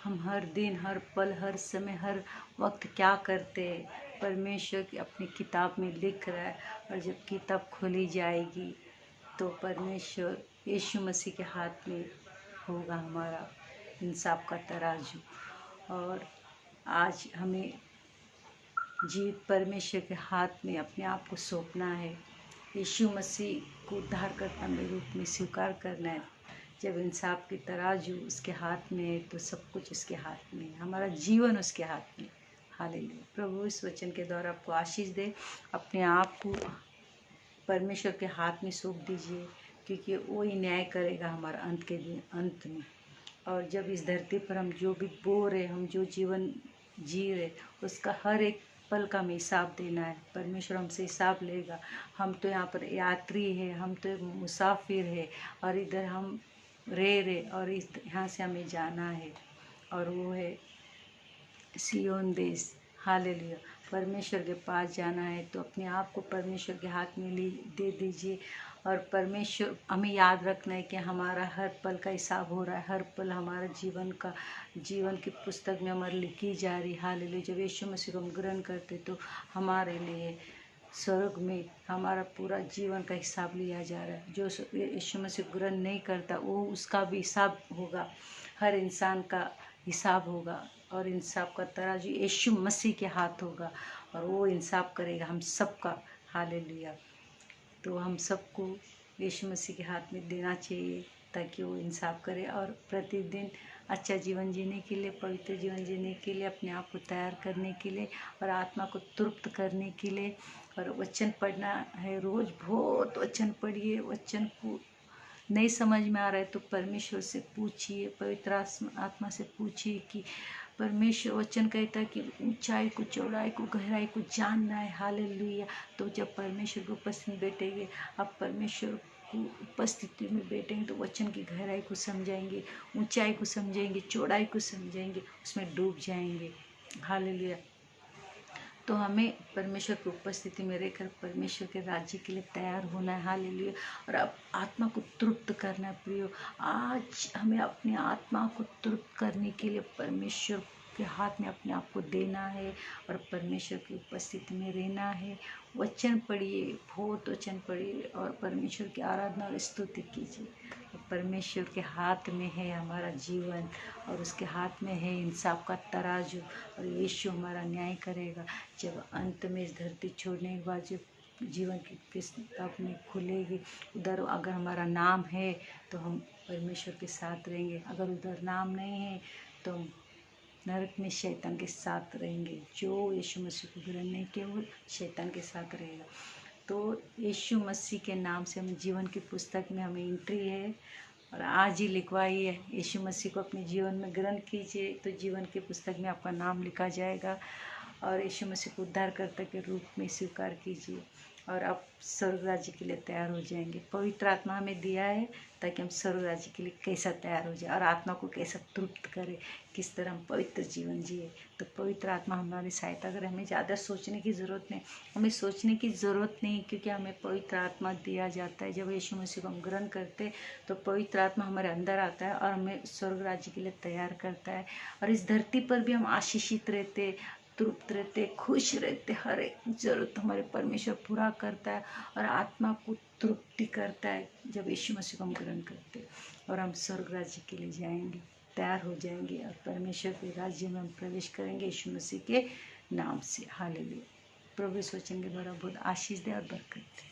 हम हर दिन, हर पल, हर समय, हर वक्त क्या करते हैं, परमेश्वर की अपनी किताब में लिख रहा है। और जब किताब खोली जाएगी तो परमेश्वर यीशु मसीह के हाथ में होगा हमारा इंसाफ का तराजू। और आज हमें जीवित परमेश्वर के हाथ में अपने आप को सौंपना है। यीशु मसीह को उद्धारकर्ता के रूप में स्वीकार करना है। जब इंसाफ की तराजू उसके हाथ में है तो सब कुछ उसके हाथ में है, हमारा जीवन उसके हाथ में। हालेलुया। प्रभु इस वचन के द्वारा आपको आशीष दे। अपने आप को परमेश्वर के हाथ में सौंप दीजिए, क्योंकि वो ही न्याय करेगा हमारा अंत के दिन, अंत में। और जब इस धरती पर हम जो भी बो रहे, हम जो जीवन जी रहे, उसका हर एक पल का हमें हिसाब देना है। परमेश्वर हमसे हिसाब लेगा। हम तो यहाँ पर यात्री है, हम तो मुसाफिर है, और इधर हम रह रहे, और इस यहाँ से हमें जाना है, और वो है सियोन देश। हालेलुया। परमेश्वर के पास जाना है तो अपने आप को परमेश्वर के हाथ में दे दीजिए। और परमेश्वर हमें याद रखना है कि हमारा हर पल का हिसाब हो रहा है, हर पल हमारा जीवन की पुस्तक में हमारी लिखी जा रही। हालेलुया। जब यीशु मसीह को हम ग्रहण करते तो हमारे लिए स्वर्ग में हमारा पूरा जीवन का हिसाब लिया जा रहा है। जो यीशु मसीह ग्रहण नहीं करता वो उसका भी हिसाब होगा, हर इंसान का हिसाब होगा। और इंसाफ का तराजू यीशु मसीह के हाथ होगा, और वो इंसाफ करेगा हम सबका। हालेलुया। तो हम सबको यीशु मसीह के हाथ में देना चाहिए ताकि वो इंसाफ करे, और प्रतिदिन अच्छा जीवन जीने के लिए, पवित्र जीवन जीने के लिए, अपने आप को तैयार करने के लिए, और आत्मा को तृप्त करने के लिए। और वचन पढ़ना है, रोज़ बहुत वचन पढ़िए। वचन को नहीं समझ में आ रहा है तो परमेश्वर से पूछिए, पवित्र आत्मा से पूछिए कि परमेश्वर वचन कहता है कि ऊंचाई को, चौड़ाई को, गहराई को जानना है। हालेलुया। तो जब परमेश्वर की उपस्थिति में बैठेंगे, आप परमेश्वर की उपस्थिति में बैठेंगे तो वचन की गहराई को समझेंगे, ऊंचाई को समझेंगे, चौड़ाई को समझेंगे, उसमें डूब जाएंगे। हालेलुया। तो हमें परमेश्वर की उपस्थिति में रहकर परमेश्वर के राज्य के लिए तैयार होना है। हालेलुया। और अब आत्मा को तृप्त करना है। प्रियो, आज हमें अपनी आत्मा को तृप्त करने के लिए परमेश्वर के हाथ में अपने आप को देना है, और परमेश्वर की उपस्थिति में रहना है। वचन पढ़िए, बहुत वचन पढ़िए, और परमेश्वर की आराधना और स्तुति कीजिए। परमेश्वर के हाथ में है हमारा जीवन, और उसके हाथ में है इंसाफ का तराजू, और यीशु हमारा न्याय करेगा। जब अंत में इस धरती छोड़ने के बाद जब जीवन की किताब में खुलेगी, उधर अगर हमारा नाम है तो हम परमेश्वर के साथ रहेंगे, अगर उधर नाम नहीं है तो हम नरक में शैतान के साथ रहेंगे। जो यीशु मसीह को ग्रहण नहीं किया वो शैतान के साथ रहेगा। तो यीशु मसीह के नाम से हम जीवन की पुस्तक में हमें एंट्री है, और आज ही लिखवाइए। यीशु मसीह को अपने जीवन में ग्रहण कीजिए तो जीवन की पुस्तक में आपका नाम लिखा जाएगा, और यीशु मसीह को उद्धारकर्ता के रूप में स्वीकार कीजिए, और आप स्वर्ग राज्य के लिए तैयार हो जाएंगे। पवित्र आत्मा हमें दिया है ताकि हम स्वर्ग राज्य के लिए कैसा तैयार हो जाए, और आत्मा को कैसा तृप्त करें, किस तरह हम पवित्र जीवन जिए। तो पवित्र आत्मा हमारी सहायता करे। हमें ज़्यादा सोचने की ज़रूरत नहीं, हमें सोचने की ज़रूरत नहीं, क्योंकि हमें पवित्र आत्मा दिया जाता है। जब यीशु मसीह को हम ग्रहण करते तो पवित्र आत्मा हमारे अंदर आता है और हमें स्वर्ग राज्य के लिए तैयार करता है। और इस धरती पर भी हम आशीषित रहते, तृप्त रहते, खुश रहते। हर एक जरूरत हमारे परमेश्वर पूरा करता है, और आत्मा को तृप्ति करता है जब यीशु मसीह को हम ग्रहण करते हैं। और हम स्वर्ग राज्य के लिए जाएंगे, तैयार हो जाएंगे, और परमेश्वर के राज्य में हम प्रवेश करेंगे यीशु मसीह के नाम से। हालेलुया। प्रभु इस वचन के द्वारा बहुत आशीष दे और बरकत दे।